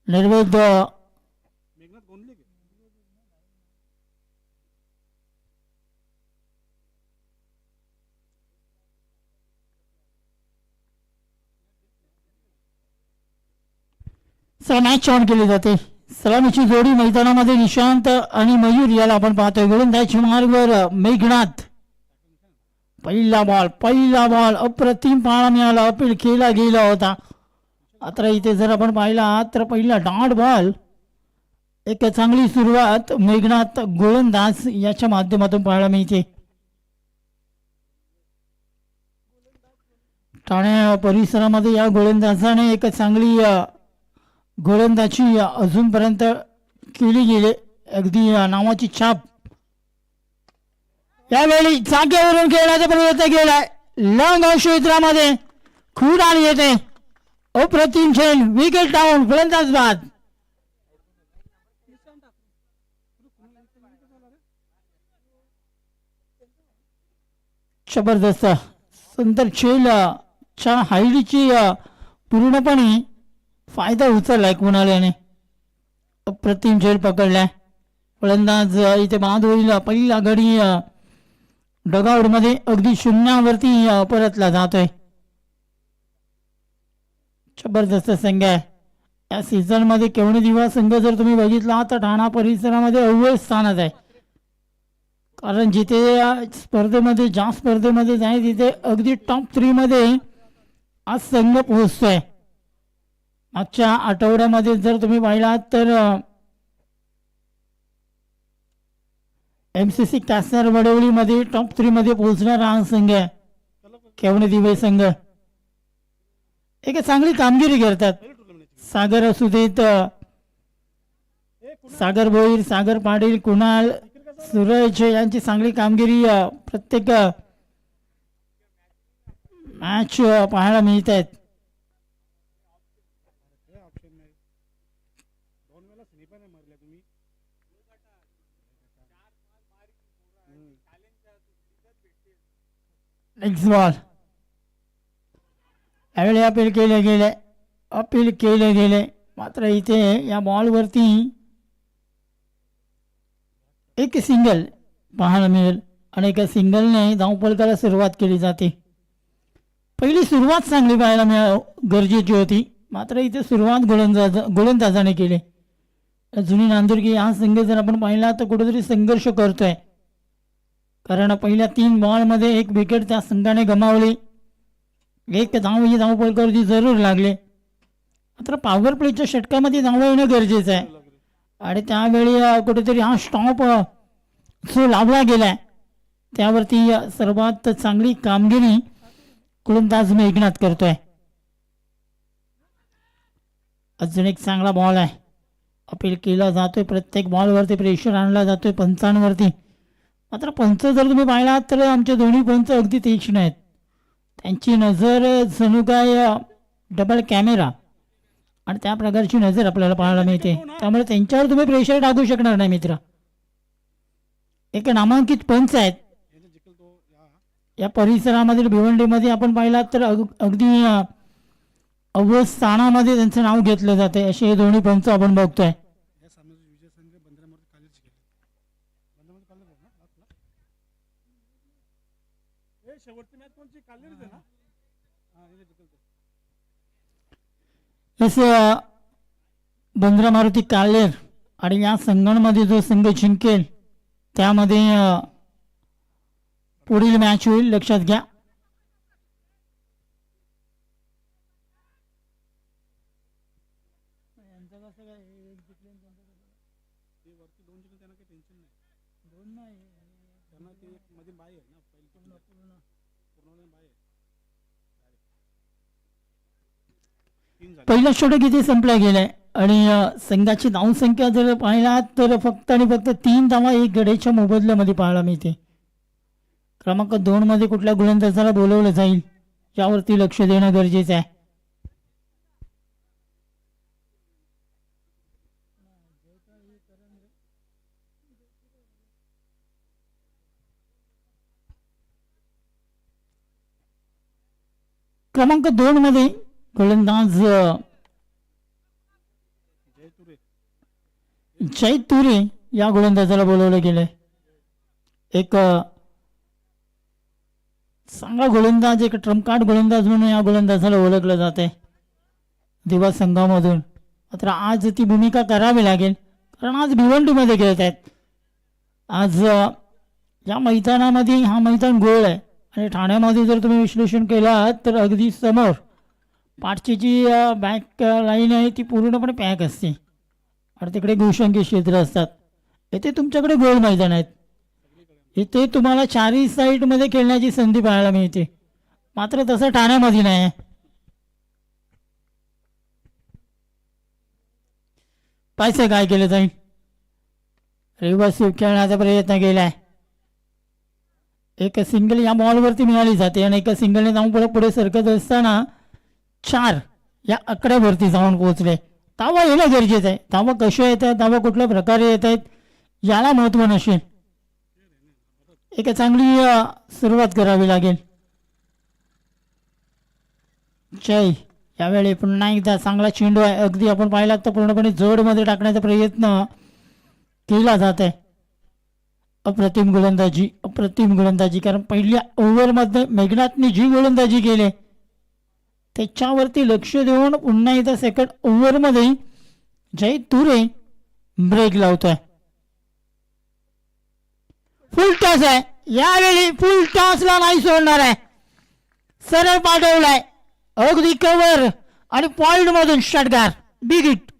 Nirved match on केली जाते. सलामीची जोडी मैदानामध्ये निशांत आणि मयूर याला आपण पाहतोय. गोलंदाजी मार्गवर मेघनाथ. पहिला बॉल अप्रतिम पाहायला मिळाला. अपील केला गेला होता. आता इथे जर आपण पाहिला तर पहिला डॉट बॉल. एक चांगली सुरुवात मेघनाथ गोलंदाज याच्या माध्यमातून पाहायला मिळते. ठाणे परिसरामध्ये या गोलंदाजाने एक चांगली गोलंदाजी अजूनपर्यंत केली गेली. अगदी नावाची छाप. यावेळी जागेवरून खेळण्याचा प्रयत्न केलाय. लॉंग क्षेत्रामध्ये खून आली येते. अप्रतिम खेळ. Wicket down. गोलंदाज बाद. जबरदस्त सुंदर खेळ. च्या हाईडची पूर्णपणे फायदा उचललाय कुणाल्याने. अप्रतिम खेळ पकडलाय. गोलंदाज इथे बाद होईल. पहिला गडी डगआउट मध्ये अगदी शून्यावरती परतला जातोय. जबरदस्त संघ आहे. या सीझन मध्ये केवढे दिवस संघ जर तुम्ही बघितला तर ठाणा परिसरामध्ये अव्वल स्थानात आहे. कारण जिथे स्पर्धेमध्ये ज्या स्पर्धेमध्ये जाईल तिथे अगदी टॉप 3 मध्ये आज संघ पोहोचतोय. मागच्या आठवड्यामध्ये जर तुम्ही पाहिलात तर MCC कॅसर वडवलीमध्ये टॉप 3 मध्ये पोहोचणारा हा संघ आहे. केवढे दिवस संघ एक चांगली कामगिरी करतात. सागर असू देत, सागर भोईर, सागर पाटील, कुणाल, सूरज यांची चांगली कामगिरी प्रत्येक मॅच पाहायला मिळत आहेत. Next ball. यावेळी अपील केले गेले. मात्र इथे या बॉलवरती एक सिंगल पाहायला मिळेल आणि एका सिंगलने धावफलकाला सुरुवात केली जाते. पहिली सुरुवात चांगली पाहायला गरजेची होती. मात्र इथे सुरुवात गोलंदाजाने केली. जुनी नांदुर्गी हा संघ जर आपण पाहिला तर कुठेतरी संघर्ष करतोय. कारण पहिल्या 3 बॉलमध्ये एक विकेट त्या संघाने गमावली. एक धाव ही धावफलकावरती जरूर लागले. मात्र पॉवर प्लेच्या षटकामध्ये धाव येणं गरजेचं आहे. आणि त्यावेळी कुठेतरी हा स्टॉप जो लावला गेलाय त्यावरती सर्वात चांगली कामगिरी गोलंदाज मेघनाथ करतोय. अजून एक चांगला बॉल आहे. अपील केला जातोय. प्रत्येक बॉलवरती प्रेशर आणला जातोय पंचांवरती. मात्र पंच जर तुम्ही पाहिलात तर आमचे दोन्ही पंच अगदी तीक्ष्ण आहेत. त्यांची नजर जणू काय डबल कॅमेरा आणि त्या प्रकारची नजर आपल्याला पाहायला मिळते. त्यामुळे त्यांच्यावर तुम्ही प्रेशर टाकू शकणार नाही मित्र. एक नामांकित पंच आहेत या परिसरामधील भिवंडीमध्ये. आपण पाहिलात तर अगदी अव्वल स्थानामध्ये त्यांचं नाव घेतलं जाते. असे हे दोन्ही पंच आपण बघतोय. बंद्रा मारुती कालेर आणि या संघांमध्ये जो संघ जिंकेल त्यामध्ये पुढील मॅच होईल. लक्षात घ्या. पहिला षटक इथे संपला गेलाय आणि संघाची धावसंख्या जर पाहिला तर फक्त आणि फक्त 3 धावा 1 गड्याच्या मोबदल्यामध्ये पाहायला मिळते. क्रमांक 2 मध्ये कुठल्या गोलंदाजाला बोलवलं जाईल यावरती लक्ष देणं गरजेचं आहे. क्रमांक 2 मध्ये गोलंदाज जय तुरे या गोलंदाजाला बोलवलं गेलंय. एक चांगला गोलंदाज, एक ट्रम्पकार्ड गोलंदाज म्हणून या गोलंदाजाला ओळखलं जाते दिवा संघामधून. मात्र आज ती भूमिका करावी लागेल कारण आज भिवंडीमध्ये खेळत आहेत. आज या मैदानामध्ये हा मैदान गोल आहे आणि ठाण्यामध्ये जर तुम्ही विश्लेषण केलात तर अगदी समोर पाठची जी बॅक लाईन आहे ती पूर्णपणे पॅक असते आणि तिकडे गोशंकी क्षेत्र असतात. येथे तुमच्याकडे गोल मैदान आहेत. इथे तुम्हाला चारही साईडमध्ये खेळण्याची संधी पाहायला मिळते. मात्र तसं ठाण्यामध्ये नाही आहे. पाहिजे काय केलं जाईल. रिव्हर्स स्वीप खेळण्याचा प्रयत्न केलाय. एक सिंगल या बॉलवरती मिळाली जाते आणि एका सिंगलने जाऊन पुढे सरकत असताना 4 या आकड्यावरती जाऊन पोहोचले. धावा येणं गरजेचं आहे. धावा कशा येत आहेत, धावा कुठल्या प्रकारे येत आहेत याला महत्त्व नसेल. एक चांगली सुरुवात करावी लागेल. जय यावेळी पुन्हा एकदा चांगला चेंडू आहे. अगदी आपण पाहिला तर पूर्णपणे जोडमध्ये टाकण्याचा प्रयत्न केला जात आहे. अप्रतिम गोलंदाजी, अप्रतिम गोलंदाजी. कारण पहिल्या ओव्हरमध्ये मेघनाथने जी गोलंदाजी केली त्याच्यावरती लक्ष देऊन पुन्हा एकदा सेकंड ओव्हरमध्ये जय तुरे ब्रेक लावतोय. फुल टॉस आहे यावेळी. फुल टॉसला नाही सोडणार आहे. सरळ पाठवलाय अगदी कव्हर आणि पॉइंट मधून षटकार. Big hit.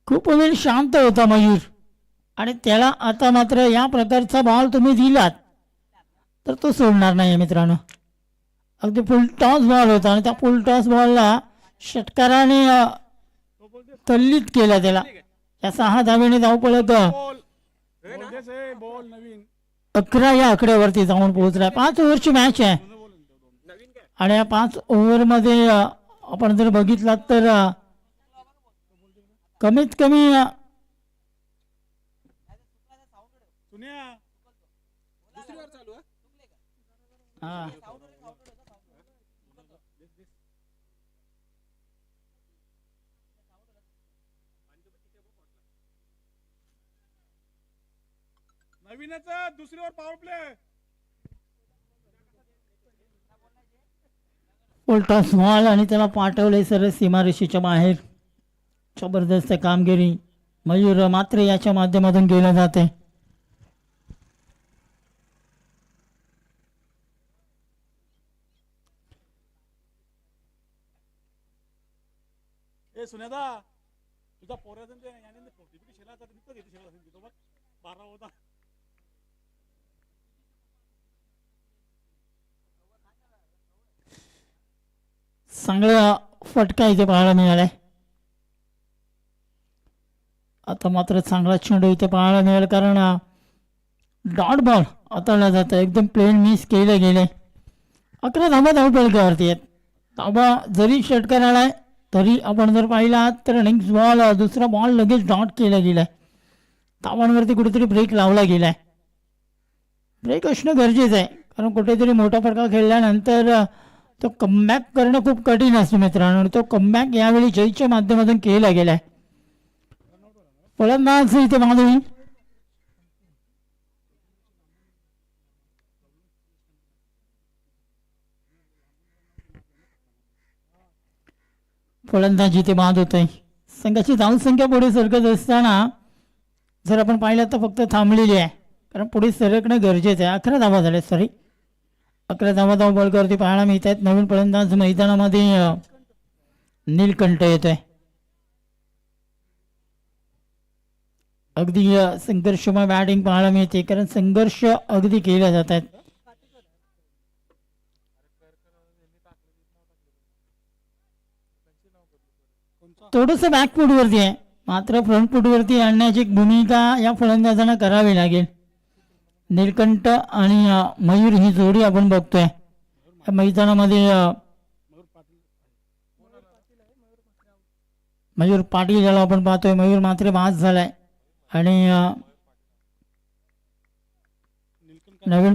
खूप वेळ शांत होता मयूर आणि त्याला आता मात्र या प्रकारचा बॉल तुम्ही दिलात तर तो सोडणार नाही मित्रांनो. अगदी फुल टॉस बॉल होता आणि त्या फुल टॉस बॉलला षटकाराने तल्लीत केला. त्याला या 6 धावेने धावपळत 11 या आकड्यावरती जाऊन पोहोचलाय. 5 ओव्हरची मॅच आहे आणि या 5 ओव्हरमध्ये आपण जर बघितलात तर कमीत कमी नवीनच दुसरीवर पॉवर प्ले. उलटा स्मॉल आणि त्याला पाठवले सरळ सीमारेषेच्या बाहेर. जबरदस्त कामगिरी मयूर मात्र याच्या माध्यमातून केलं जाते. ए सुनेदा तुझा पोराचा याने टिपटी शेला तर निघतो किती शेला असेल बघ 12 होता. चांगला फटका इथे पाहायला मिळालाय. आता मात्र चांगला चेंडू इथे पाहायला मिळेल कारण डॉट बॉल हाताळला जातं. एकदम प्लेन मिस केलं गेले. 11 धाबा धावपळीवरती आहेत. धाबा जरी षटकार आलाय तरी आपण जर पाहिला तर नेक्स्ट बॉल दुसरा बॉल लगेच डॉट केला गेलाय. धावांवरती कुठेतरी ब्रेक लावला गेलाय. ब्रेक असणं गरजेचं आहे कारण कुठेतरी मोठा फटका खेळल्यानंतर तो कमबॅक करणं खूप कठीण असतं मित्रांनो. आणि तो कमबॅक यावेळी जयच्या माध्यमातून केला गेलाय. फलंदाज इथे माधवी फलंदाज इथे बाद होत आहे. संघाची धावसंख्या पुढे सरकत असताना जर आपण पाहिलं तर फक्त थांबलेली आहे कारण पुढे सरकणं गरजेचं आहे. 11 धावा झाल्या. सॉरी 11 धावा बॉलवरती पाहायला मिळत आहेत. नवीन फलंदाज मैदानामध्ये नीलकंठ येतोय. अगदी संघर्षमय बॅटिंग पाहायला मिळते कारण संघर्ष अगदी केल्या जात आहेत. थोडस बॅकफूट वरती आहे मात्र फ्रंट फूट वरती आणण्याची भूमिका या फलंदाजांना करावी लागेल. नीलकंठ आणि मयूर ही जोडी आपण बघतोय या मैदानामध्ये. मयूर पाटील याला आपण पाहतोय. मयूर मात्र बाद झालाय आणि नवीन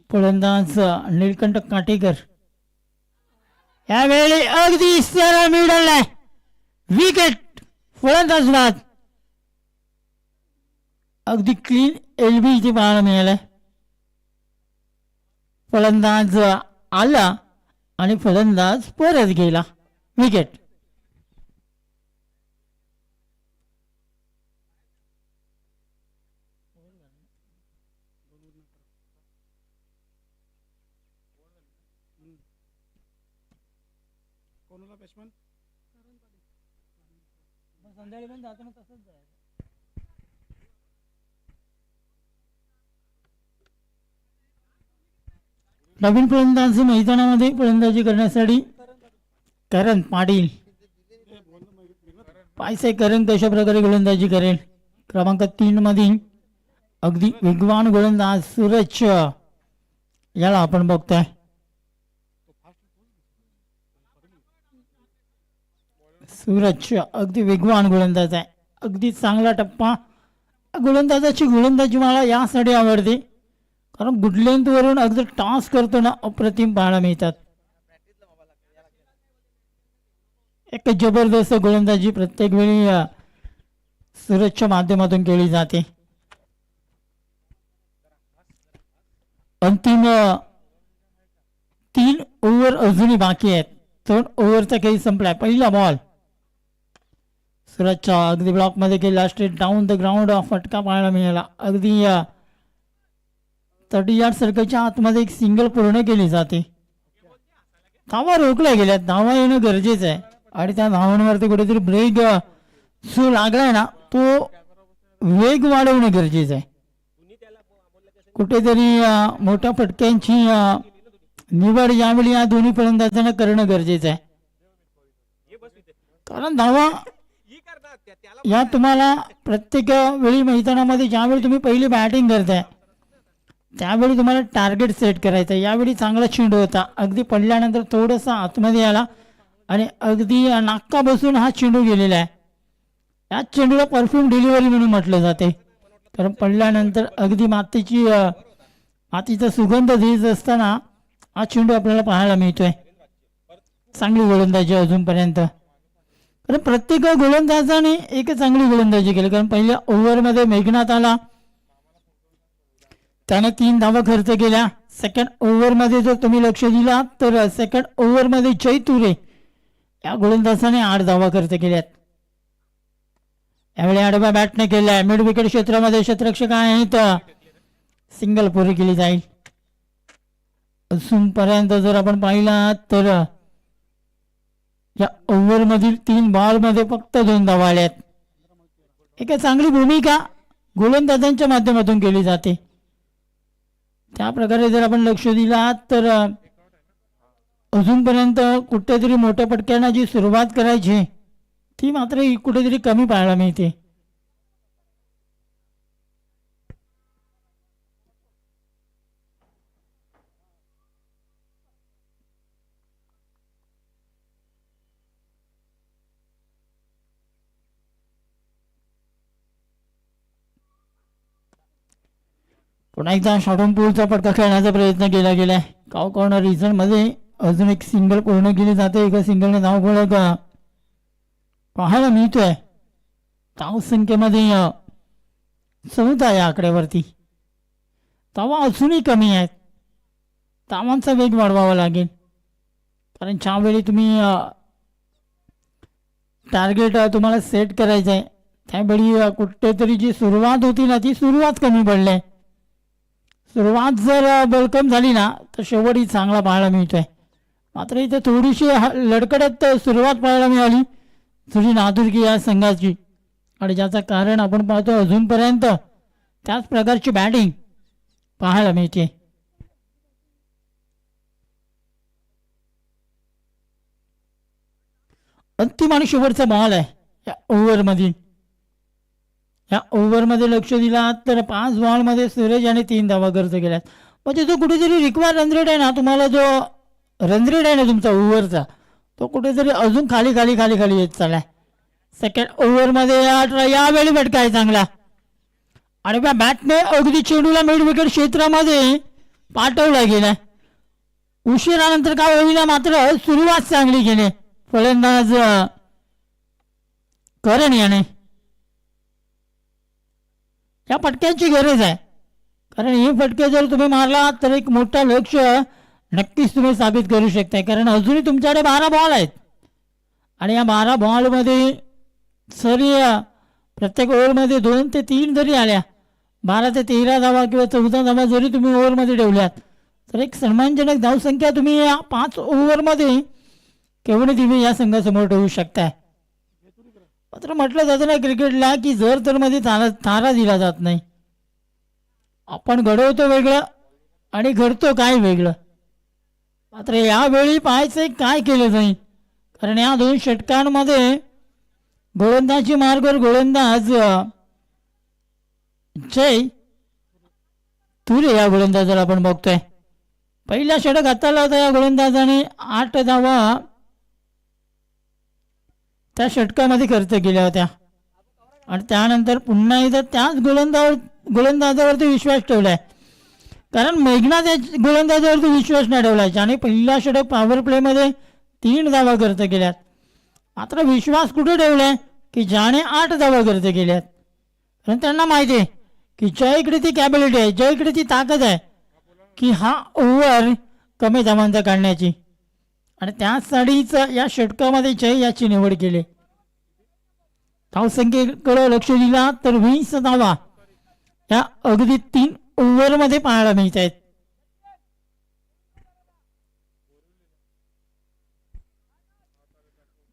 फलंदाज नीलकंठ काटेकर यावेळी अगदी सरळ मिडल आहे, विकेट. फलंदाज बाद. अगदी क्लीन एलबी इथे पाहायला मिळालाय. फलंदाज आला आणि फलंदाज परत गेला. विकेट. कोणाला बॅट्समन संध्याकाळी पण जाताना तसंच जायचं. नवीन फलंदाज मैदानामध्ये फलंदाजी करण्यासाठी करण पाटील. पायसे करण कशा प्रकारे गोलंदाजी करेल. क्रमांक 3 मधील अगदी वेगवान गोलंदाज सूरज याला आपण बघतोय. सूरज अगदी वेगवान गोलंदाज आहे, अगदी चांगला टप्पा. गोलंदाजाची गोलंदाजी मला यासाठी आवडते कारण गुड लेंथवरून अगदी टॉस करताना अप्रतिम पाहायला मिळतात. एक जबरदस्त गोलंदाजी प्रत्येक वेळी सूरजच्या माध्यमातून केली जाते. अंतिम 3 ओव्हर अजूनही बाकी आहेत. 2 ओव्हरचा खेळ संपलाय. पहिला बॉल सूरजच्या अगदी ब्लॉकमध्ये केला. स्ट्रेट डाऊन द ग्राउंड फटका पाहायला मिळाला. अगदी 30 यार्ड सर्कलच्या आतमध्ये एक सिंगल पूर्ण केली जाते. धावा रोखल्या गेल्या. धावा येणं गरजेचं आहे आणि त्या धावांवरती कुठेतरी ब्रेक जो लागलाय ना तो वेग वाढवणं गरजेचं आहे. कुठेतरी मोठ्या फटक्यांची निवड यावेळी या दोन्ही फलंदाजांना करणं गरजेचं आहे कारण धावा या तुम्हाला प्रत्येक वेळी मैदानामध्ये ज्यावेळी तुम्ही पहिली बॅटिंग करताय त्यावेळी तुम्हाला टार्गेट सेट करायचं आहे. यावेळी चांगला चेंडू होता, अगदी पडल्यानंतर थोडंसं आतमध्ये आला आणि अगदी नाक्का बसून हा चेंडू गेलेला आहे. या चेंडूला परफ्यूम डिलिव्हरी म्हणून म्हटलं जाते कारण पडल्यानंतर अगदी मातीचा सुगंध देत असताना हा चेंडू आपल्याला पाहायला मिळतोय. चांगली गोलंदाजी अजूनपर्यंत. कारण प्रत्येक गोलंदाजाने एक चांगली गोलंदाजी केली कारण पहिल्या ओव्हरमध्ये मेघनाथ आला, त्याने 3 धावा खर्च केल्या. सेकंड ओव्हरमध्ये जर तुम्ही लक्ष दिला तर सेकंड ओव्हरमध्ये जय तुरे या गोलंदाजाने 8 धावा खर्च केल्यात. यावेळी आडव्या बॅटने केलाय. मिड विकेट क्षेत्रामध्ये क्षेत्ररक्षक आहेत, सिंगल पुरी केली जाईल. अजूनपर्यंत जर आपण पाहिला तर या ओव्हर मधील 3 बॉल मध्ये फक्त 2 धावा आल्यात. एक चांगली भूमिका गोलंदाजांच्या माध्यमातून केली जाते. त्या प्रकारे जर आपण लक्ष दिला तर अजूनपर्यंत कुठेतरी मोठ्या पटक्यांना जी सुरुवात करायची ती मात्र कुठेतरी कमी पाहायला मिळते. पुन्हा एकदा शॉर्टन पूलचा पटका खेळण्याचा प्रयत्न केला गेलाय. काव कॉर्नर रिझन मध्ये अजून एक सिंगल पूर्ण केली जाते. एका सिंगलने धाव फलक पाहायला मिळतोय. धाव संख्येमध्ये 14 या आकड्यावरती. धावा अजूनही कमी आहेत. धावांचा वेग वाढवावा लागेल कारण ज्यावेळी तुम्ही टार्गेट तुम्हाला सेट करायचं आहे त्यावेळी कुठेतरी जी सुरुवात होती ना ती सुरुवात कमी पडली. सुरुवात जर बलकम झाली ना तर शेवटी चांगला पाहायला मिळतोय. मात्र इथे थोडीशी लडकडत सुरुवात पाहायला मिळाली थोडी नादुरकी या संघाची आणि ज्याचं कारण आपण पाहतो अजूनपर्यंत त्याच प्रकारची बॅटिंग पाहायला मिळते. अंतिम आणि शेवटचा बॉल आहे या ओव्हरमधील. या ओव्हरमध्ये लक्ष दिला तर 5 बॉलमध्ये सूरज याने 3 धावा खर्च केल्यात. म्हणजे जो कुठेतरी रिक्वायर रन रेट आहे ना तुम्हाला जो रन रेट आहे ना तुमचा ओव्हरचा तो कुठेतरी अजून खाली खाली खाली खाली येत चाललाय. सेकंड ओव्हरमध्ये यावेळी फटका आहे चांगला आणि त्या बॅटने अगदी चेंडूला मिड विकेट क्षेत्रामध्ये पाठवला गेलाय. उशिरानंतर काय होईना मात्र सुरुवात चांगली केली फलंदाज करण याने. या फटक्यांची गरज आहे, कारण हे फटके जर तुम्ही मारला तर एक मोठं लक्ष नक्कीच तुम्ही साबित करू शकताय. कारण अजूनही तुमच्याकडे 12 बॉल आहेत आणि या 12 बॉलमध्ये सरी प्रत्येक ओव्हरमध्ये 2 ते 3 जरी आल्या, 12 ते 13 धावा किंवा 14 धावा जरी तुम्ही ओव्हरमध्ये ठेवल्यात तर एक सन्मानजनक धावसंख्या तुम्ही या 5 ओव्हरमध्ये केवळ तुम्ही या संघासमोर ठेवू शकताय. मात्र म्हटलं जातं ना क्रिकेटला की जर तर मध्ये थारा दिला जात नाही. आपण घडवतो वेगळं आणि घडतो काय वेगळं. मात्र यावेळी पाहायचं काय केलं जाईल, कारण या 2 षटकांमध्ये गोलंदाजी मार्गावर गोलंदाज जय तुरे या गोलंदाजाला आपण बघतोय. पहिला षटक हाताळला होता या गोलंदाजाने, 8 धावा त्या षटकामध्ये खर्च केल्या होत्या आणि त्यानंतर पुन्हा एकदा त्याच गोलंदाजावरती विश्वास ठेवलाय. कारण मेघना त्या गोलंदाजावरती विश्वास नाही ठेवला, ज्याने पहिला षटक पॉवर प्लेमध्ये 3 धावा खर्च केल्यात. मात्र विश्वास कुठे ठेवलाय की ज्याने 8 धावा खर्च केल्यात. कारण त्यांना माहिती आहे की जयकडे ती कॅपॅबिलिटी आहे, जयकडे ती ताकद आहे की हा ओव्हर कमी धावांचा काढण्याची, आणि त्यासाठीच या षटकामध्ये जय याची निवड केली. धावसंख्येकडे लक्ष दिला तर 20 धावा या अगदी 3 ओव्हरमध्ये पाहायला मिळत आहेत.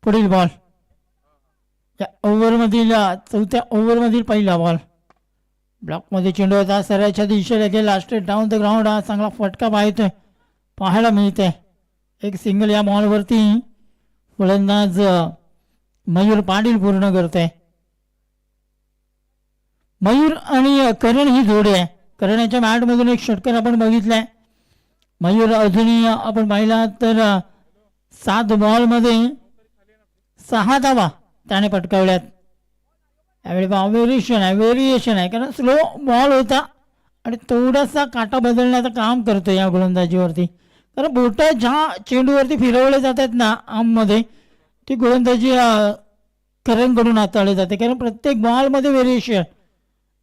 पुढील बॉल या ओव्हरमधील 4थ्या ओव्हरमधील पहिला बॉल. ब्लॉकमध्ये चेंडू होता, सराच्या दिशेला गेला, स्ट्रेट डाऊन द ग्राउंड. हा चांगला फटका पाहायला मिळतोय. एक सिंगल या बॉलवरती फलंदाज मयूर पाटील पूर्ण करतोय. मयूर आणि करण ही जोडी आहे. करण्याच्या मॅटमधून एक षटकार आपण बघितलाय. मयूर अजूनही आपण पाहिला तर 7 बॉलमध्ये 6 धावा त्याने पटकावल्यात. यावेळी व्हेरिएशन आहे कारण स्लो बॉल होता आणि थोडासा काटा बदलण्याचं काम करतो या गोलंदाजीवरती. कारण बोटं ज्या चेंडूवरती फिरवले जातात ना आममध्ये, ती गोलंदाजी करणकडून हाताळली जाते. कारण प्रत्येक बॉलमध्ये व्हेरिएशन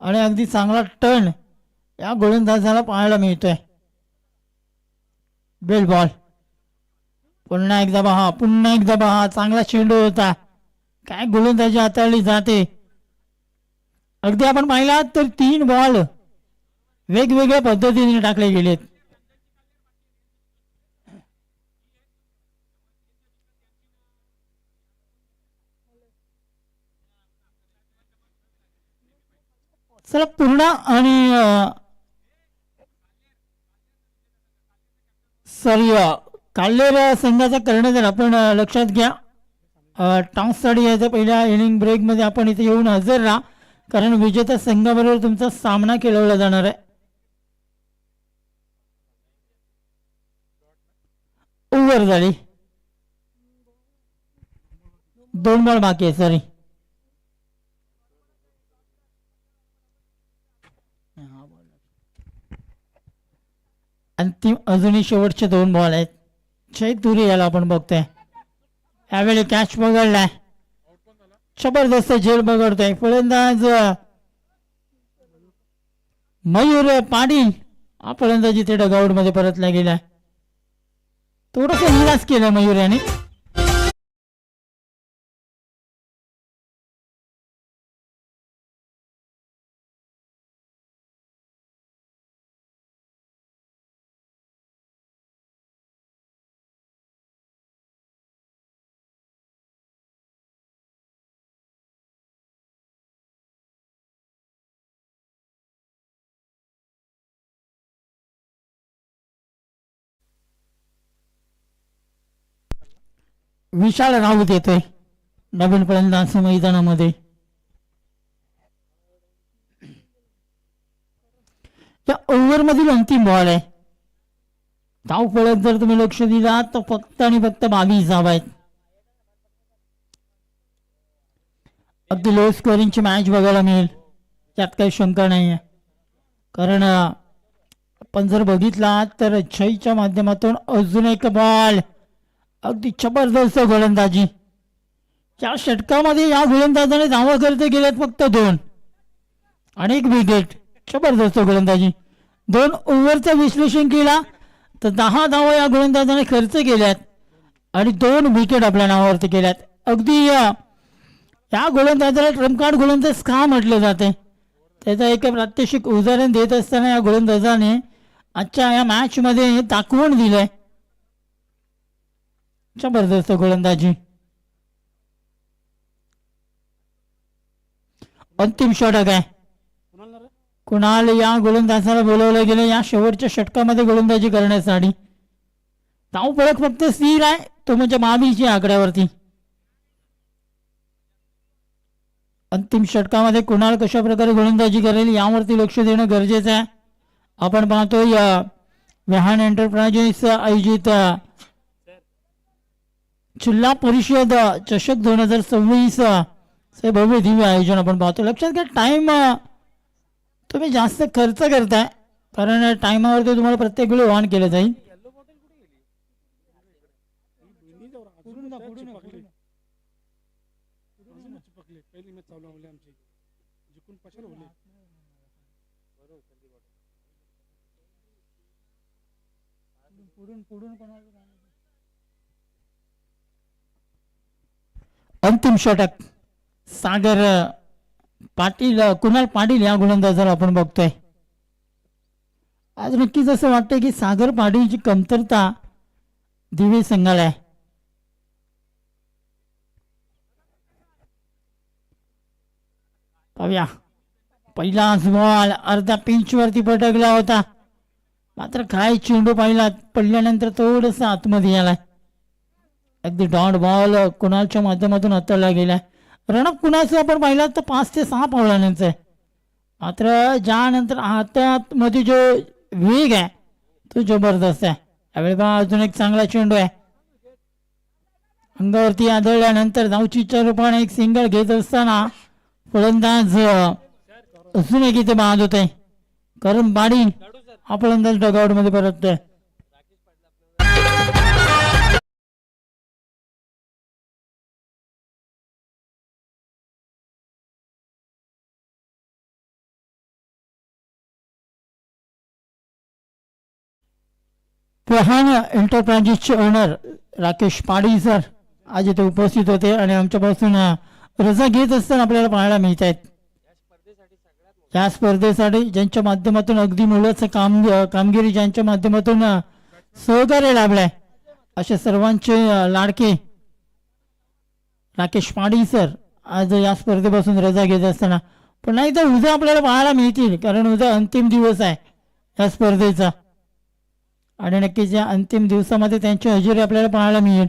आणि अगदी चांगला टर्न या गोलंदाजाला पाहायला मिळतोय. बेल बॉल पुन्हा एकदा पहा, चांगला चेंडू होता. काय गोलंदाजी हाताळली जाते. अगदी आपण पाहिला तर 3 बॉल वेगवेगळ्या पद्धतीने टाकले गेलेत. चला पूर्ण आणि काल्लेर संघाचा कर्णधार आपण लक्षात घ्या. टॉससाठी यायचं पहिल्या इनिंग ब्रेकमध्ये आपण इथे येऊन हजर राहा, कारण विजेत्या संघाबरोबर तुमचा सामना खेळवला जाणार आहे. ओव्हर झाली, 2 बॉल बाकी आहे. सॉरी, अंतिम अजूनही शेवटचे 2 बॉल आहेत. जय तुरे याला आपण बघतोय. यावेळी कॅच पकडलाय, जबरदस्त झेल पकडतोय फलंदाज मयूर पाटील. हा फलंदाज इथे डगआउट मध्ये परतला गेलाय. थोडस निराश केलं मयूर याने. विशाल राऊत येतोय नवीन फलंदाज मैदानामध्ये. या ओव्हर मधील अंतिम बॉल आहे. धाव फलक जर तुम्ही लक्ष दिला तर फक्त आणि फक्त 22 धावा आहेत. अगदी लो स्कोरिंगची मॅच बघायला मिळेल, त्यात काही शंका नाही आहे. कारण पण जर बघितला तर जयच्या माध्यमातून अजून एक बॉल, अगदी जबरदस्त गोलंदाजी. या षटकामध्ये या गोलंदाजाने धावा करते गेल्यात फक्त 2 आणि 1 विकेट. जबरदस्त गोलंदाजी. 2 ओव्हरचं विश्लेषण केला तर 10 धावा या गोलंदाजाने खर्च केल्यात आणि 2 विकेट आपल्या नावावरती केल्यात. अगदी या गोलंदाजाला ट्रम्प कार्ड गोलंदाज का म्हटले जाते त्याचं एक प्रात्यक्षिक उदाहरण देत असताना या गोलंदाजाने आजच्या या मॅचमध्ये दाखवून दिलंय. जबरदस्त गोलंदाजी. अंतिम षटक आहे. कुणाल या गोलंदाजाला बोलवलं गेलं या शेवटच्या षटकामध्ये गोलंदाजी करण्यासाठी. धाव फरक फक्त स्थिर आहे तो म्हणजे 22 आकड्यावरती. अंतिम षटकामध्ये कुणाल कशा प्रकारे गोलंदाजी करेल यावरती लक्ष देणं गरजेचं आहे. आपण पाहतोय विहान एंटरप्राइजेस आयोजित जिल्हा परिषद चषक 2026 हे भव्य दिव्य आयोजन आपण पाहतो. लक्षात घ्या टाइम तुम्ही जास्त खर्च करताय कारण टायमावरती तुम्हाला प्रत्येक वेळी ऑन केलं जाईल. अंतिम षटक सागर पाटील, कुणाल पाटील या गोलंदाजाला आपण बघतोय. आज नक्कीच असं वाटतंय की सागर पाटीलची कमतरता दिवे संघाला आहे. पाहूया पहिलाच बॉल अर्धा पिंचवरती पटकला होता मात्र काय चेंडू पाहिला पडल्यानंतर थोडस आतमध्ये आलाय. अगदी डॉट बॉल कुणालच्या माध्यमातून हाताळला गेलाय. रणअप कुणाचं आपण पाहिला तर 5 ते 6 पावलांचं आहे मात्र ज्यानंतर हातात मध्ये जो वेग आहे तो जबरदस्त आहे. यावेळी बा अजून एक चांगला चेंडू आहे अंगावरती आदळल्यानंतर धावचीच्या रूपाने एक सिंगल घेत असताना फलंदाज अजून एक इथे बाद होत आहे. करण बाडी हा फलंदाज डगआउट मध्ये परततोय. विहान एंटरप्राइजेसचे ओनर राकेश पाडी सर आज इथे उपस्थित होते आणि आमच्यापासून रजा घेत असताना आपल्याला पाहायला मिळत आहेत. या स्पर्धेसाठी ज्यांच्या माध्यमातून अगदी मोलाचं कामगिरी ज्यांच्या माध्यमातून सहकार्य लाभलंय अशा सर्वांचे लाडके राकेश पाडी सर आज या स्पर्धेपासून रजा घेत असताना पुन्हा एकदा उद्या आपल्याला पाहायला मिळतील कारण उद्या अंतिम दिवस आहे या स्पर्धेचा आणि नक्कीच या अंतिम दिवसामध्ये त्यांची हजेरी आपल्याला पाहायला मिळेल.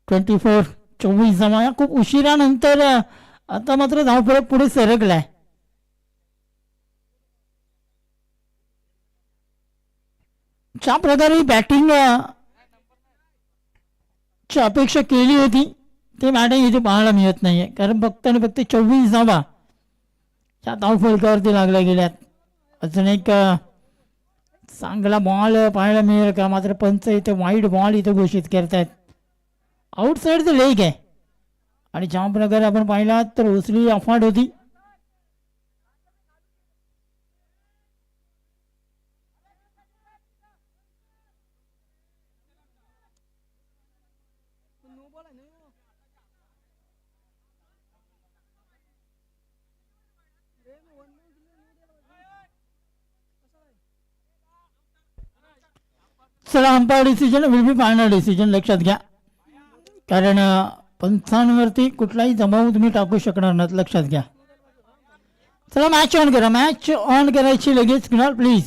24 जमा खूप उशिरानंतर आता मात्र धावफलक पुढे सरकलाय. ज्या प्रकारे बॅटिंग ची अपेक्षा केली होती ते बॅटिंग इथे पाहायला मिळत नाहीये कारण फक्त आणि फक्त 24 धावा या धावफलकावरती लागल्या गेल्यात. अजून एक चांगला बॉल पाहायला मिळेल का मात्र पंच इथे वाईड बॉल इथे घोषित करतायत. आउटसाइड लेग आहे आणि ज्या प्रकारे आपण पाहिला तर उचली अफाट होती. चला umpire decision will be final decision लक्षात घ्या कारण पंचांवरती कुठलाही दबाव तुम्ही टाकू शकणार नाहीत लक्षात घ्या. चला मॅच ऑन करा. मॅच ऑन करायची लगेच कुणाल प्लीज.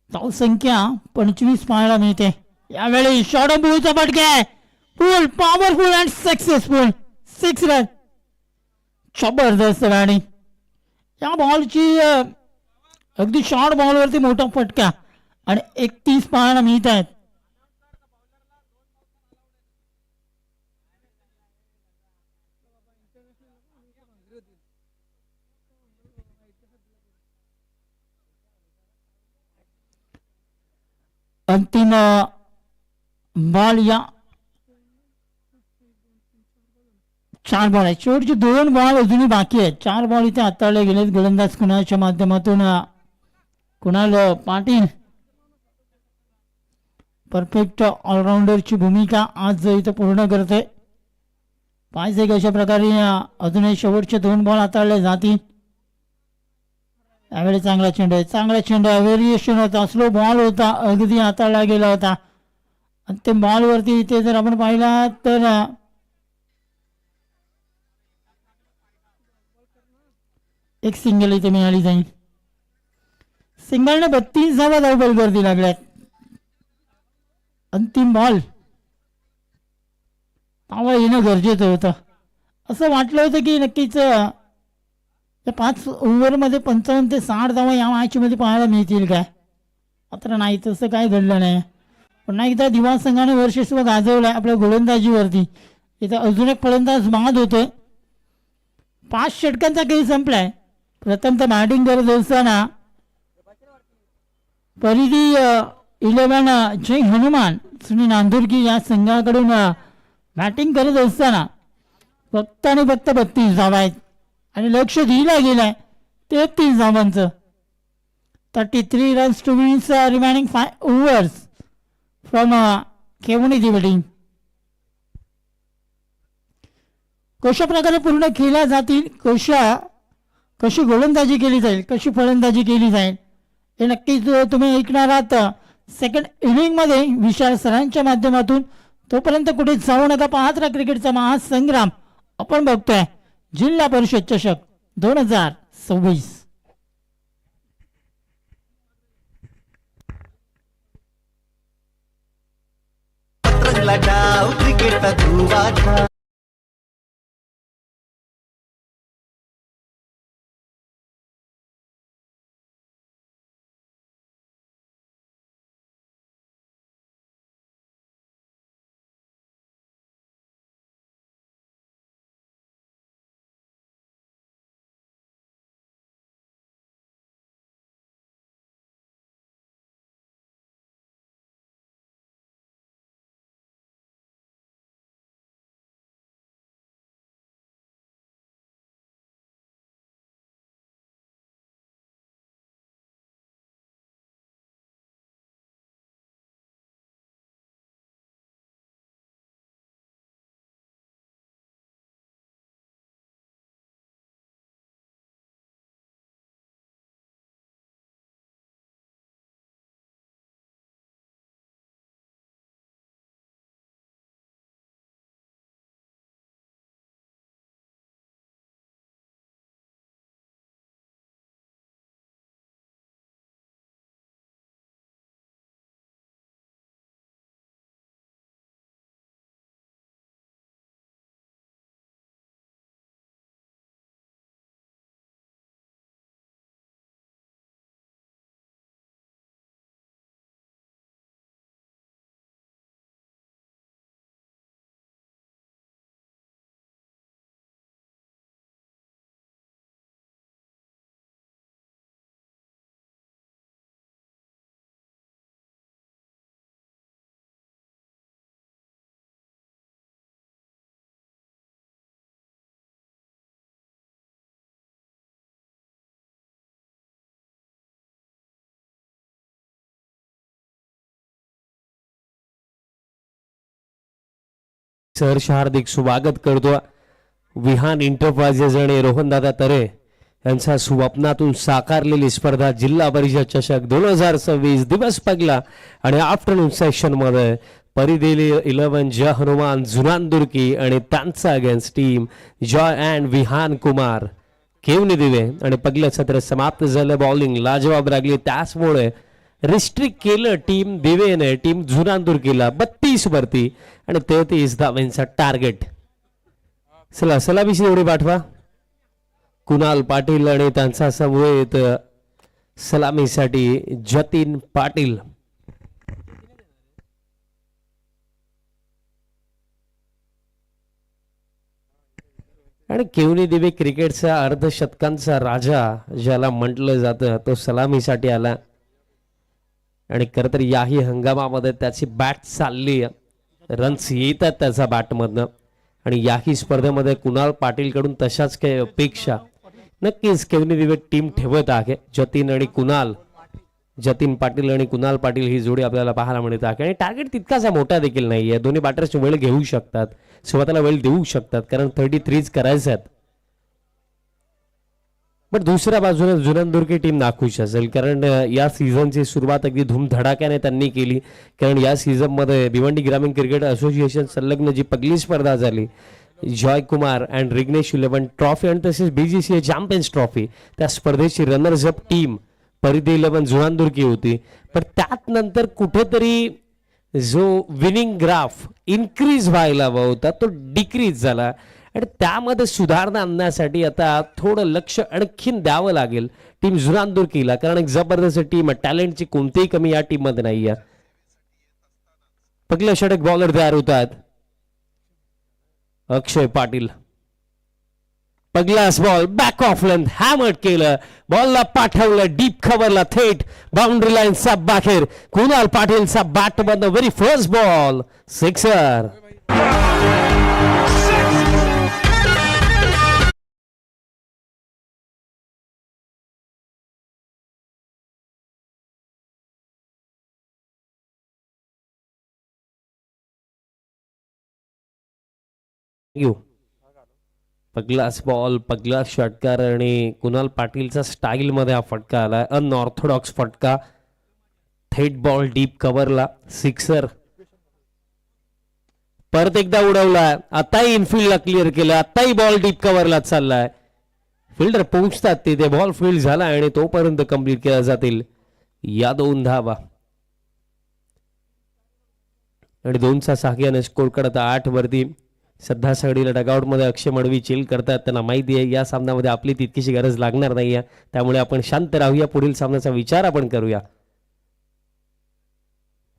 धाव संख्या 25 पाहायला मिळते. यावेळी शॉर्ट ऑफ ब्लूचा फटका आहे फुल पॉवरफुल अँड सक्सेसफुल 6 रन. जबरदस्त बॅटिंग या बॉलची अगदी शॉर्ट बॉलवरती मोठा फटका आणि 31 पाहायला मिळत आहेत. अंतिम बॉल या 4 बॉल आहेत. शेवटचे 2 बॉल अजूनही बाकी आहेत. 4 बॉल इथे हाताळले गेलेत. गोलंदाज कुणालच्या माध्यमातून कुणाल पाटील परफेक्ट ऑलराऊंडरची भूमिका आज इथं पूर्ण करते. पाहिजे कशा प्रकारे अजूनही शेवटचे 2 बॉल हाताळले जातील. यावेळी चांगला चेंडू आहे. चांगला चेंडू व्हेरिएशन होता. स्लो बॉल होता. अगदी हाताळला गेला होता. आणि ते बॉलवरती इथे जर आपण पाहिला तर एक सिंगल इथे मिळाली जाईल. सिंगलने 32 धावा धावफलकावरती लागल्यात. अंतिम बॉल धावा येणं गरजेचं होतं. असं वाटलं होतं की नक्कीच या 5 ओव्हरमध्ये 55 ते 60 धावा या मॅचमध्ये पाहायला मिळतील काय. मात्र नाही, तसं काय घडलं नाही. पुन्हा एकदा दिवा संघाने वर्चस्व गाजवलं आहे आपल्या गोलंदाजीवरती. इथं अजून एक फलंदाज बाद होतोय. 5 षटकांचा खेळ संपलाय. प्रथमतः बॅटिंग करत असताना परिधी 11 जय हनुमान सुनील नांदुरकी या संघाकडून बॅटिंग करत असताना फक्त आणि फक्त 32 धावा आहेत. आणि लक्ष दिलं गेलं आहे 33 धावांचं. 33 runs to wins remaining 5 overs from केवणी दिवडी. कशा प्रकारे पूर्ण केल्या जातील, कशी गोलंदाजी केली जाईल, कशी फलंदाजी केली जाईल हे नक्कीच तुम्ही ऐकणार आहात सेकंड इनिंगमध्ये विशाल सरांच्या माध्यमातून. तोपर्यंत कुठे जाऊ नका. पाहत राहा क्रिकेटचा महासंग्राम. आपण बघतोय जिल्हा परिषद चषक 2026. सहर्ष हार्दिक स्वागत करतो. विहान एंटरप्राइजेस आणि रोहनदादा तरे यांच्या स्वप्नातून साकारलेली स्पर्धा जिल्हा परिषद चषक 2026 दिवस पगला आणि आफ्टरनून सेशन मध्ये परिधेली 11 जय हनुमान जुनांदुर्की आणि त्यांचा against team joy and Vihan Kumar Kevni Diwe. आणि पहिलं सत्र समाप्त झालं. बॉलिंग लाजवाब लागली. त्याचमुळे रिस्ट्रिक्ट केलं टीम दिवेने टीम जुनांदुर्कीला 32 वरती आणि 33 धावांचा टार्गेट. चला सलामीची जोडी पाठवा. कुणाल पाटील आणि त्यांचा समवेत सलामीसाठी जतीन पाटील. आणि केवनी दिवे क्रिकेटचा अर्धशतकांचा राजा ज्याला म्हटलं जातं तो सलामीसाठी आला. आणि खरं तर याही हंगामामध्ये त्याची बॅट चालली, रन्स येतात त्याचा बॅटमधनं. आणि याही स्पर्धेमध्ये कुणाल पाटील कडून तशाच काही अपेक्षा नक्कीच केवनी विवेक टीम ठेवत आहे. जतीन पाटील आणि कुणाल पाटील ही जोडी आपल्याला पाहायला मिळत आहे. आणि टार्गेट तितकासा मोठा देखील नाहीये. दोन्ही बॅटर्स वेळ घेऊ शकतात, स्वतःला वेळ देऊ शकतात, कारण 33 करायचे आहेत. पण दुसऱ्या बाजूने जुनंदुर्गी टीम नाखुश असेल, कारण या सीझनची सुरुवात अगदी धूमधडाक्याने त्यांनी केली. कारण या सीझन मध्ये भिवंडी ग्रामीण क्रिकेट असोसिएशन संलग्न जी पहिली स्पर्धा झाली, जॉय कुमार अँड रिग्नेश 11 ट्रॉफी आणि तसेच BGCI चॅम्पियन्स ट्रॉफी, त्या स्पर्धेची रनर्स अप टीम परिधी 11 जुनांदुर्गी होती. पण त्यात नंतर कुठेतरी जो विनिंग ग्राफ इन्क्रीज व्हायला हवा होता तो डिक्रीज झाला. आणि त्यामध्ये सुधारणा आणण्यासाठी आता थोडं लक्ष आणखीन द्यावं लागेल टीम जुनांदुर्गीला, कारण एक जबरदस्त टीम आहे. टॅलेंटची कोणतीही कमी या टीम मध्ये नाही आहे. पहिल्या षटक बॉलर तयार होतात. अक्षय पाटील, पहिलाच बॉल बॅक ऑफ लेंथ हॅमर्ड केलं, बॉलला पाठवलं डीप कव्हरला, थेट बाउंड्री लाईनचा बाहेर. कुणाल पाटीलचा बॅट मधनं व्हेरी फर्स्ट बॉल, सिक्सर. पहिलाच बॉल, पहिला षटकार आणि कुणाल पाटीलचा स्टाईल मध्ये हा फटका आलाय, अनऑर्थोडॉक्स फटका. थेट बॉल डीप कव्हरला, सिक्सर. परत एकदा उडवलाय, आताही इनफिल्डला क्लिअर केलं, आताही बॉल डीप कव्हरला चाललाय. फिल्डर पोहोचतात तिथे, बॉल फील्ड झाला आणि तोपर्यंत कंप्लीट केला जातील या 2 धावा. आणि 2चा साह्याने स्कोर करत 8 वरती. सध्या सगळीला डगआउट मध्ये अक्षय मडवी चिल करतात. त्यांना माहिती आहे या सामन्यामध्ये आपली तितकीशी गरज लागणार नाहीये, त्यामुळे आपण शांत राहूया, पुढील सामन्याचा विचार आपण करूया.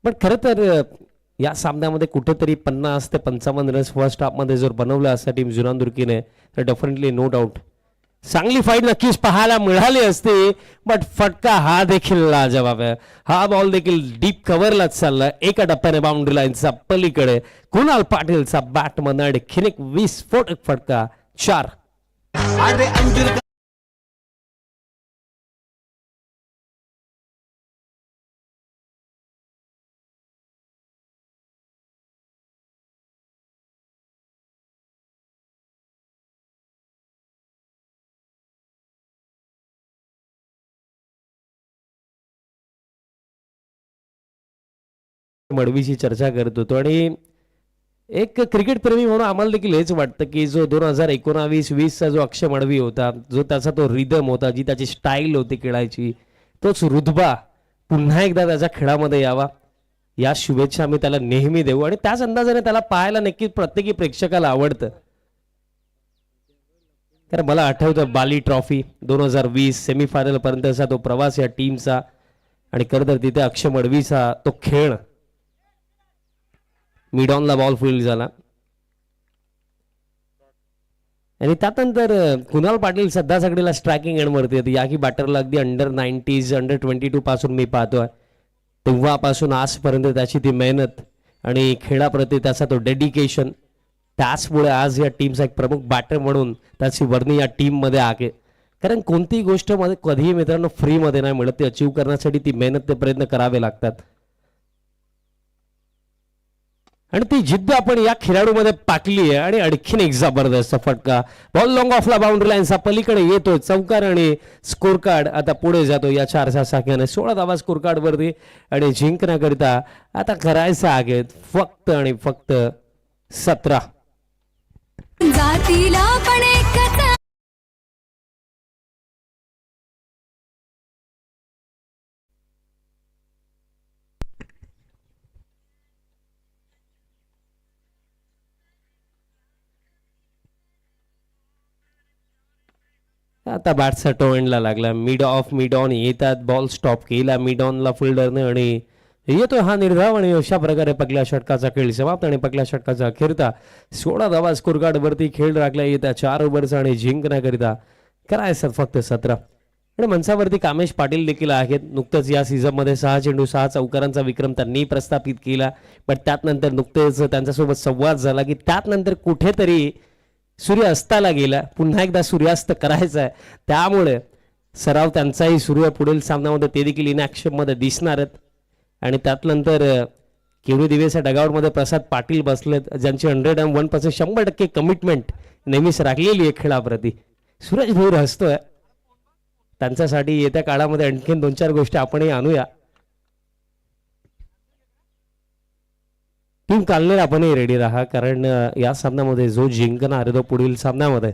पण खरं तर या सामन्यामध्ये कुठेतरी 50 ते 55 रन्स फर्स्ट हाफ मध्ये जर बनवलं असं टीम जुनांदुर्गीने, तर डेफिनेटली नो डाऊट चांगली फाईट नक्कीच पाहायला मिळाली असते. बट फटका हा देखील लाजवाब आहे. हा बॉल देखील डीप कव्हरलाच चालला, एका टप्प्याने बाउंड्री लाईनचा पलीकडे. कुणाल पाटीलचा बॅट मधनं आणखीन एक विस्फोटक फटका, 4. मडवीची चर्चा करत होतो आणि एक क्रिकेट प्रेमी म्हणून आम्हाला देखील हेच वाटतं की जो 2019-20चा जो अक्षय मडवी होता, जो त्याचा तो रिदम होता, जी त्याची स्टाईल होती खेळायची, तोच रुतबा पुन्हा एकदा त्याच्या खेळामध्ये यावा, या शुभेच्छा आम्ही त्याला नेहमी देऊ. आणि त्याच अंदाजाने त्याला पाहायला नक्की प्रत्येकी प्रेक्षकाला आवडतं. कारण मला आठवतं बाली ट्रॉफी 2020 सेमीफायनल पर्यंतचा तो प्रवास या टीमचा, आणि खरं तर तिथे अक्षय मडवीचा तो खेळ. मिडॉनला बॉल फील्ड झाला आणि त्यानंतर कुणाल पाटील सध्या सगळीला स्ट्रायकिंग एंडवरती. याही बॅटरला अगदी अंडर 22 पासून मी पाहतोय, तेव्हापासून आजपर्यंत त्याची ती मेहनत आणि खेळाप्रती त्याचा तो डेडिकेशन, त्याचमुळे आज या टीमचा एक प्रमुख बॅटर म्हणून त्याची वर्णी या टीम मध्ये आहे. कारण कोणतीही गोष्ट मध्ये कधीही मित्रांनो फ्री मध्ये नाही मिळत, ती अचीव करण्यासाठी ती मेहनत, ते प्रयत्न करावे लागतात. आणि ती जिद्द आपण या खेळाडूमध्ये पाकली आहे. आणि आणखीन एक जबरदस्त फटका, बॉल लॉंग ऑफला बाउंड्री लाईनचा पलीकडे येतो, चौकार. आणि स्कोर कार्ड आता पुढे जातो या 4च्या साख्याने. 16 धावा स्कोर कार्ड वरती. आणि जिंकण्याकरिता आता करायचं आहे फक्त आणि फक्त 17. जातीला पण एकच आता बॅटचा टोएंडला लागला, मिड ऑन येतात, बॉल स्टॉप केला मिड ऑनला फिल्डरने आणि येतोय हा निर्धाव. आणि अशा प्रकारे पहिल्या षटकाचा खेळ समाप्त. आणि पहिल्या षटकाचा अखेरता 16 धावा स्कोर कार्ड वरती खेळ राखला येत्या 4 ओव्हरचा. आणि जिंकण्याकरिता करायचं फक्त 17. आणि मंचावरती कामेश पाटील देखील आहेत. नुकतंच या सीझनमध्ये 6 चेंडू 6 चौकारांचा विक्रम त्यांनी प्रस्थापित केला. पण त्यानंतर नुकतेच त्यांच्यासोबत संवाद झाला की त्यानंतर कुठेतरी सूर्य अस्ताला गेला, पुन्हा एकदा सूर्यास्त करायचा आहे, त्यामुळे सराव त्यांचाही सूर्य पुढील सामन्यामध्ये ते देखील इनॅक्शनमध्ये दिसणार आहेत. आणि त्यानंतर केवळी दिवेच्या डगाऊटमध्ये प्रसाद पाटील बसलेत, ज्यांची 101% 100% कमिटमेंट नेहमीच राखलेली आहे खेळाप्रती. सूरज भोर हसतोय, त्यांच्यासाठी येत्या काळामध्ये आणखीन 2-4 गोष्टी आपणही आणूया. टीम काल्लेर आपणही रेडी राहा, कारण या सामन्यामध्ये जो जिंकणार तो पुढील सामन्यामध्ये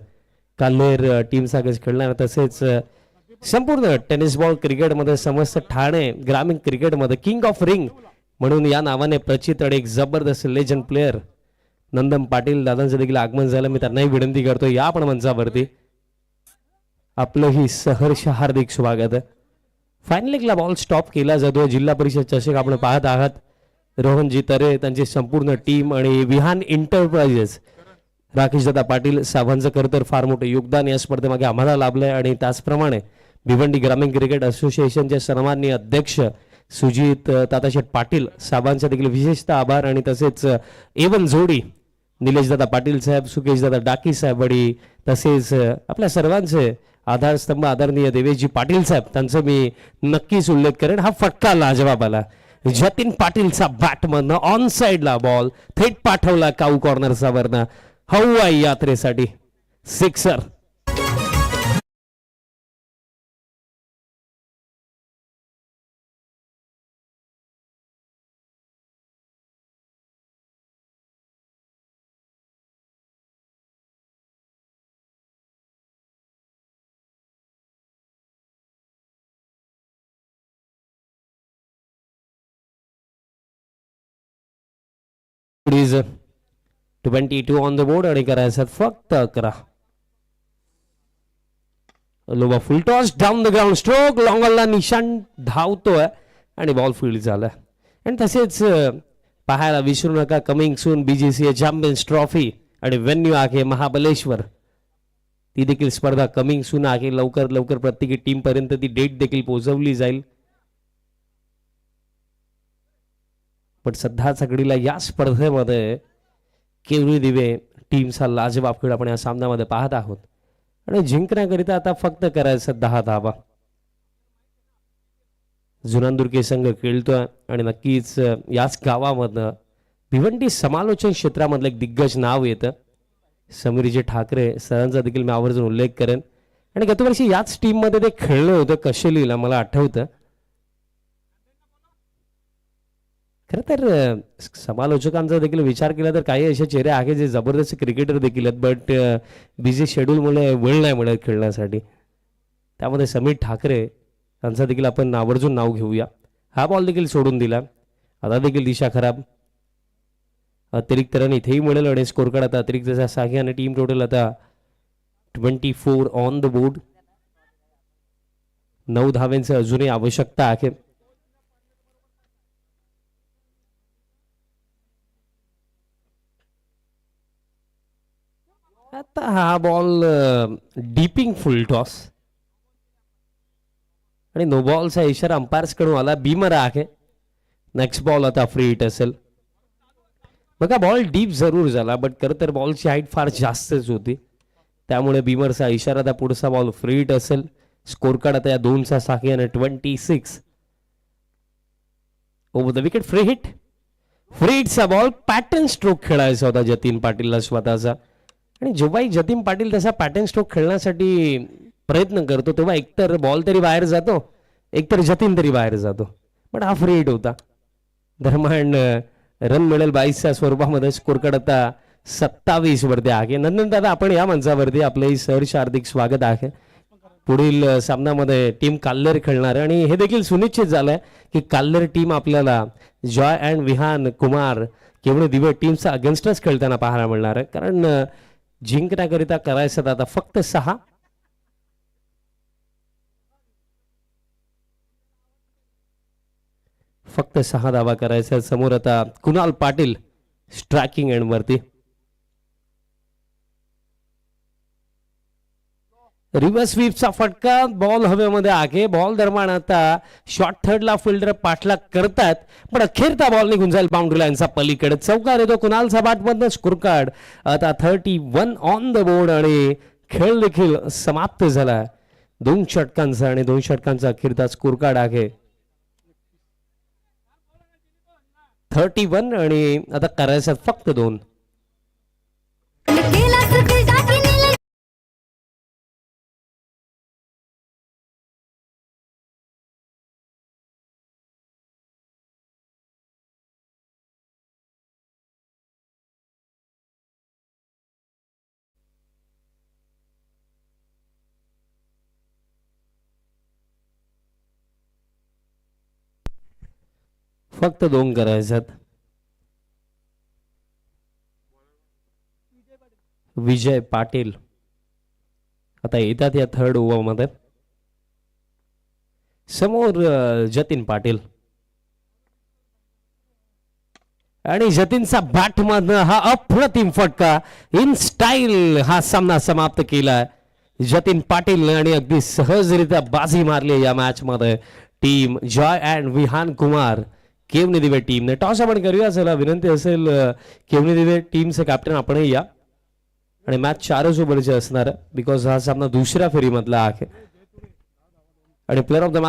काल्लेर टीमचा खेळणार. तसेच संपूर्ण टेनिस बॉल क्रिकेटमध्ये समस्त ठाणे ग्रामीण क्रिकेटमध्ये किंग ऑफ रिंग म्हणून या नावाने प्रचित आणि एक जबरदस्त लेजंड प्लेअर नंदन पाटील दादांचं देखील आगमन झालं. मी त्यांनाही विनंती करतो, या आपण मंचावरती. आपलंही सहर्ष हार्दिक स्वागत आहे. फायनल बॉल स्टॉप केला जातो. जिल्हा परिषद चषक आपण पाहत आहात. रोहनजी तरे, त्यांची संपूर्ण टीम आणि विहान एंटरप्राइजेस, राकेशदादा पाटील साहेबांचं खरं तर फार मोठं योगदान या स्पर्धेमागे आम्हाला लाभलंय. आणि त्याचप्रमाणे भिवंडी ग्रामीण क्रिकेट असोसिएशनचे सन्माननीय अध्यक्ष सुजित ताताशेठ पाटील साहेबांचा देखील विशेषतः आभार. आणि तसेच एवन जोडी निलेशदादा पाटील साहेब, सुकेशदादा डाकी साहेब आणि तसेच आपल्या सर्वांचे आधारस्तंभ आदरणीय देवेशजी पाटील साहेब, त्यांचा मी नक्कीच उल्लेख करेन. हा फटका लाजवाब आला. जतीन पाटीलचा बॅटमधनं ऑन साइडला बॉल थेट पाठवला काऊ कॉर्नरचा वरनं हवाई यात्रेसाठी sixer. Is 22 on the board आणि करायचं फक्त 11. लोबा full toss down the ground stroke लॉंगला निशान धावतोय आणि बॉल फील्ड झाला. आणि तसेच पाहायला विसरू नका, coming soon BGCA champions trophy आणि व्हेन्यू आहे महाबलेश्वर. ती देखील स्पर्धा कमिंग सून आहे. लवकर लवकर प्रत्येकी टीम पर्यंत ती डेट देखील पोहोचवली जाईल. पण सध्या घडीला या स्पर्धेमध्ये केवळी दिवे टीमचा लाजवाब खेळ आपण या सामन्यामध्ये पाहत आहोत. आणि जिंकण्याकरिता आता फक्त करायचं 10 धावा. जुनांदुर्गे संघ खेळतोय आणि नक्कीच याच गावामधनं भिवंडी समालोचन क्षेत्रामधलं एक दिग्गज नाव येतं. समीरजी ठाकरे सरांचा देखील मी आवर्जून उल्लेख करेन. आणि गतवर्षी याच टीम मध्ये ते खेळलं होतं कशेलीला, मला आठवतं. खरं तर समालोचकांचा देखील विचार केला तर काही असे चेहरे आहेत जे जबरदस्त क्रिकेटर देखील आहेत, बट बिझी शेड्यूलमुळे वेळ नाही मिळत खेळण्यासाठी. त्यामध्ये समीर ठाकरे यांचा देखील आपण आवर्जून नाव घेऊया. हा बॉल देखील सोडून दिला, आता देखील दिशा खराब. अतिरिक्त रन इथेही मिळेल आणि स्कोर कार्ड आता अतिरिक्त 6 आणि टीम टोटल आता 24 ऑन द बोर्ड. 9 धाव्यांची अजूनही आवश्यकता आहे. आता हा बॉल डीपिंग फुल टॉस आणि नो बॉलचा इशारा अंपायर्स कडून आला. बीमर आहे. नेक्स्ट बॉल आता फ्री हिट असेल. बघा बॉल डीप जरूर झाला, बट खरं तर बॉलची हाईट फार जास्तच होती, त्यामुळे बीमरचा इशारा आता पुढचा बॉल फ्री हिट असेल. स्कोर कार्ड आता या 2चा 6 आणि 26 over the wicket. Free hit. Free हिटचा बॉल पॅटर्न स्ट्रोक खेळायचा होता जतीन पाटीलला स्वतःचा. आणि जेव्हाही जतीन पाटील तसा पॅटर्न स्ट्रोक खेळण्यासाठी प्रयत्न करतो तेव्हा एकतर बॉल तरी बाहेर जातो, एकतर जतीन तरी बाहेर जातो. पण हा फ्री हिट होता. दरम्यान रन मिळेल 22च्या स्वरूपामध्ये. स्कोर कार्ड आता 27 वरती आहे. नंदन दादा, आपण या मंचावरती आपले सहर्ष हार्दिक स्वागत आहे. पुढील सामन्यामध्ये टीम काल्लेर खेळणार आहे आणि हे देखील सुनिश्चित झालंय की काल्लेर टीम आपल्याला जॉय अँड विहान कुमार केवळ दिवे टीमचा अगेन्स्टच खेळताना पाहायला मिळणार आहे. कारण जिंकण्याकरिता करायचं आता फक्त 6. फक्त 6 धावा करायचा. समोर आता कुणाल पाटील स्ट्रायकिंग एंड वरती. रिव्हर्स स्वीपचा फटका, बॉल हवेमध्ये आहे. बॉल दरम्यान आता शॉर्ट थर्डला फिल्डर पाठलाग करतात, पण अखेर त्या बॉल निघून जाईल बाउंड्री लाईनचा पलीकडे. चौकार येतो कुणाल सबाटमधनं. स्कोर कार्ड आता 31 ऑन द बोर्ड आणि खेळ देखील समाप्त झाला 2 षटकांचा आणि 2 षटकांचा अखेरचा स्कोर कार्ड आहे 31 आणि आता करायचं फक्त 2. फक्त 2 करायच्यात. विजय पाटील आता येतात या थर्ड ओव्हर मध्ये. समोर जतीन पाटील आणि जतीनचा बॅट मधनं हा अप्रतिम फटका इन स्टाईल हा सामना समाप्त केला जतीन पाटील आणि अगदी सहजरित्या बाजी मारली या मॅच मध्ये team joy and Vihan Kumar Kevni Diwe टीमने. टॉस आपण करूया. चला विनंती असेल केवनी दिवे टीमचे कॅप्टन आपणही या आणि मॅच 4 ओव्हरची असणार बिकॉज हा सामना दुसऱ्या फेरीमधला आहे आणि प्लेअर ऑफ द